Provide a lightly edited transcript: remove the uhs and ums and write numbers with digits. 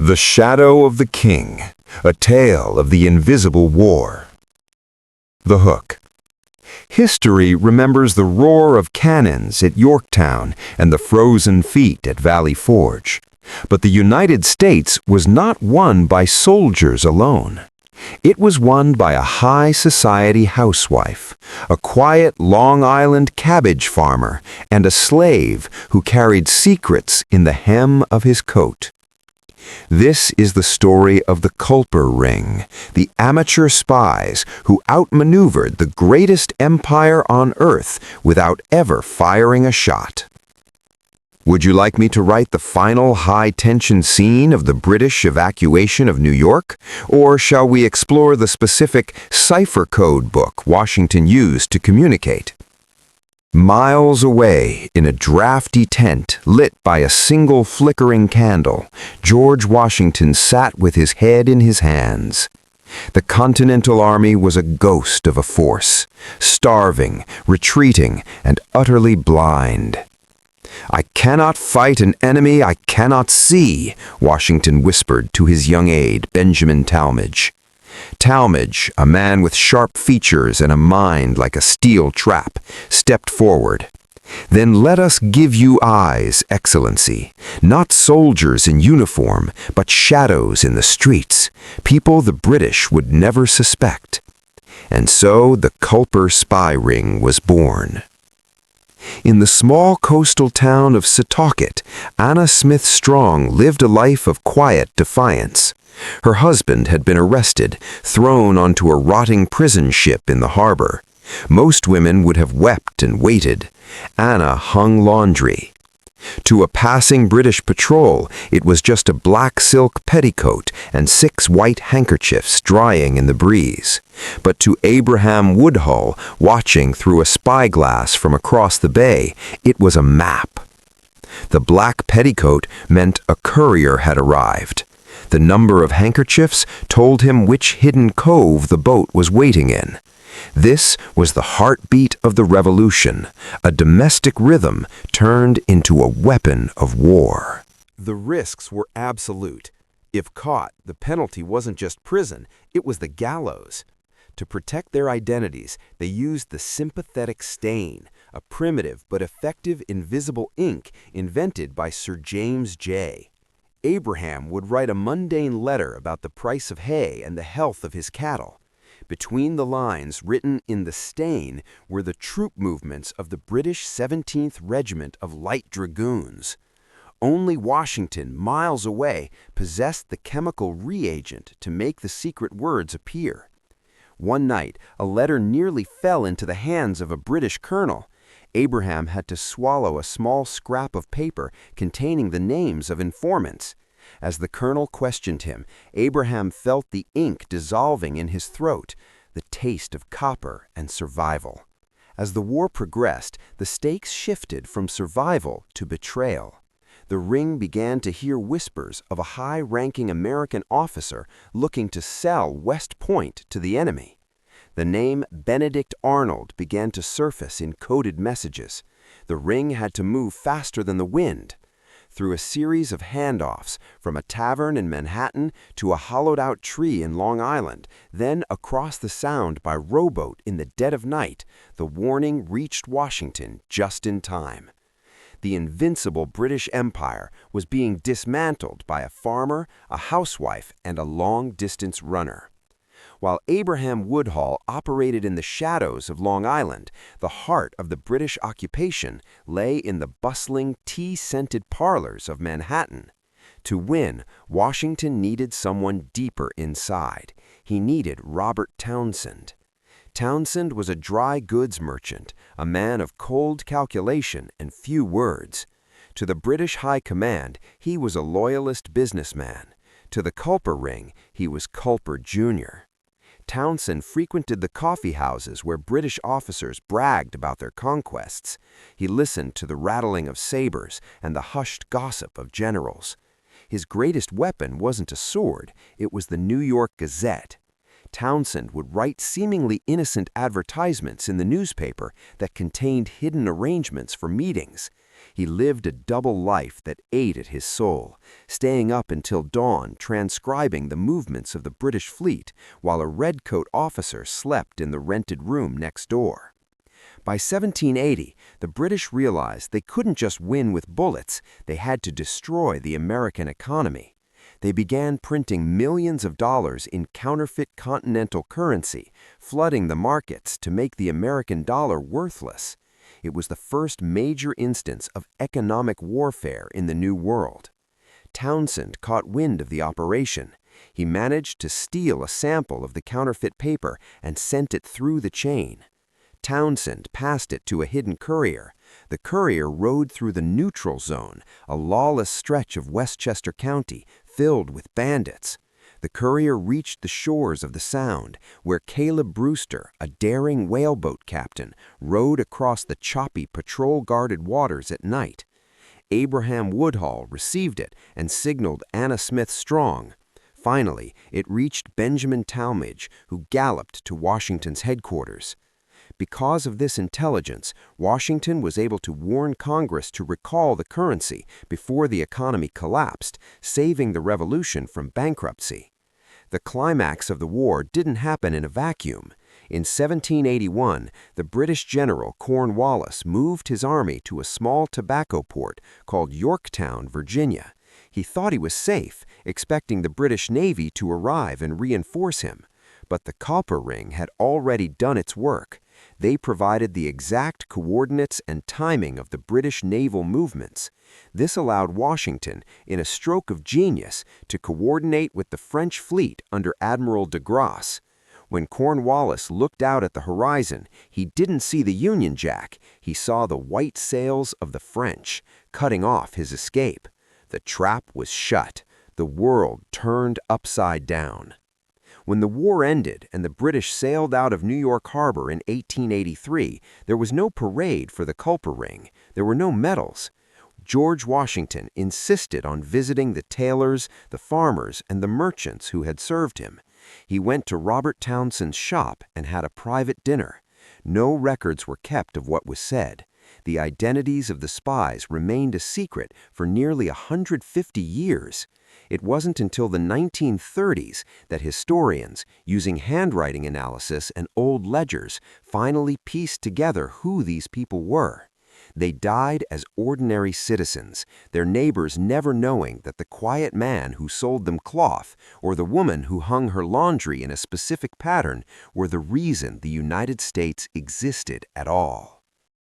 The Shadow of the King, a tale of the invisible war. The Hook. History remembers the roar of cannons at Yorktown and the frozen feet at Valley Forge. But the United States was not won by soldiers alone. It was won by a high society housewife, a quiet Long Island cabbage farmer, and a slave who carried secrets in the hem of his coat. This is the story of the Culper Ring, the amateur spies who outmaneuvered the greatest empire on earth without ever firing a shot. Would you like me to write the final high-tension scene of the British evacuation of New York? Or shall we explore the specific cipher code book Washington used to communicate? Miles away, in a drafty tent lit by a single flickering candle, George Washington sat with his head in his hands. The Continental Army was a ghost of a force, starving, retreating, and utterly blind. "I cannot fight an enemy I cannot see," Washington whispered to his young aide, Benjamin Talmadge. Talmadge, a man with sharp features and a mind like a steel trap, stepped forward. "Then let us give you eyes, Excellency. Not soldiers in uniform, but shadows in the streets, people the British would never suspect." And so the Culper spy ring was born. In the small coastal town of Setauket, Anna Smith Strong lived a life of quiet defiance. Her husband had been arrested, thrown onto a rotting prison ship in the harbor. Most women would have wept and waited. Anna hung laundry. To a passing British patrol, it was just a black silk petticoat and 6 white handkerchiefs drying in the breeze. But to Abraham Woodhull, watching through a spyglass from across the bay, it was a map. The black petticoat meant a courier had arrived. The number of handkerchiefs told him which hidden cove the boat was waiting in. This was the heartbeat of the revolution, a domestic rhythm turned into a weapon of war. The risks were absolute. If caught, the penalty wasn't just prison, it was the gallows. To protect their identities, they used the sympathetic stain, a primitive but effective invisible ink invented by Sir James J. Abraham would write a mundane letter about the price of hay and the health of his cattle. Between the lines written in the stain were the troop movements of the British 17th Regiment of Light Dragoons. Only Washington, miles away, possessed the chemical reagent to make the secret words appear. One night, a letter nearly fell into the hands of a British colonel. Abraham had to swallow a small scrap of paper containing the names of informants. As the colonel questioned him, Abraham felt the ink dissolving in his throat, the taste of copper and survival. As the war progressed, the stakes shifted from survival to betrayal. The ring began to hear whispers of a high-ranking American officer looking to sell West Point to the enemy. The name Benedict Arnold began to surface in coded messages. The ring had to move faster than the wind. Through a series of handoffs, from a tavern in Manhattan to a hollowed-out tree in Long Island, then across the Sound by rowboat in the dead of night, the warning reached Washington just in time. The invincible British Empire was being dismantled by a farmer, a housewife, and a long-distance runner. While Abraham Woodhull operated in the shadows of Long Island, the heart of the British occupation lay in the bustling, tea-scented parlors of Manhattan. To win, Washington needed someone deeper inside. He needed Robert Townsend. Townsend was a dry goods merchant, a man of cold calculation and few words. To the British High Command, he was a loyalist businessman. To the Culper Ring, he was Culper Jr. Townsend frequented the coffee houses where British officers bragged about their conquests. He listened to the rattling of sabers and the hushed gossip of generals. His greatest weapon wasn't a sword, it was the New York Gazette. Townsend would write seemingly innocent advertisements in the newspaper that contained hidden arrangements for meetings. He lived a double life that ate at his soul, staying up until dawn transcribing the movements of the British fleet while a redcoat officer slept in the rented room next door. By 1780, the British realized they couldn't just win with bullets, they had to destroy the American economy. They began printing millions of dollars in counterfeit continental currency, flooding the markets to make the American dollar worthless. It was the first major instance of economic warfare in the New World. Townsend caught wind of the operation. He managed to steal a sample of the counterfeit paper and sent it through the chain. Townsend passed it to a hidden courier. The courier rode through the neutral zone, a lawless stretch of Westchester County filled with bandits. The courier reached the shores of the Sound, where Caleb Brewster, a daring whaleboat captain, rowed across the choppy patrol-guarded waters at night. Abraham Woodhull received it and signaled Anna Smith Strong. Finally, it reached Benjamin Talmadge, who galloped to Washington's headquarters. Because of this intelligence, Washington was able to warn Congress to recall the currency before the economy collapsed, saving the revolution from bankruptcy. The climax of the war didn't happen in a vacuum. In 1781, the British general Cornwallis moved his army to a small tobacco port called Yorktown, Virginia. He thought he was safe, expecting the British Navy to arrive and reinforce him. But the Culper Ring had already done its work. They provided the exact coordinates and timing of the British naval movements. This allowed Washington, in a stroke of genius, to coordinate with the French fleet under Admiral de Grasse. When Cornwallis looked out at the horizon, he didn't see the Union Jack. He saw the white sails of the French, cutting off his escape. The trap was shut. The world turned upside down. When the war ended and the British sailed out of New York Harbor in 1883, there was no parade for the Culper Ring. There were no medals. George Washington insisted on visiting the tailors, the farmers, and the merchants who had served him. He went to Robert Townsend's shop and had a private dinner. No records were kept of what was said. The identities of the spies remained a secret for nearly 150 years. It wasn't until the 1930s that historians, using handwriting analysis and old ledgers, finally pieced together who these people were. They died as ordinary citizens, their neighbors never knowing that the quiet man who sold them cloth or the woman who hung her laundry in a specific pattern were the reason the United States existed at all.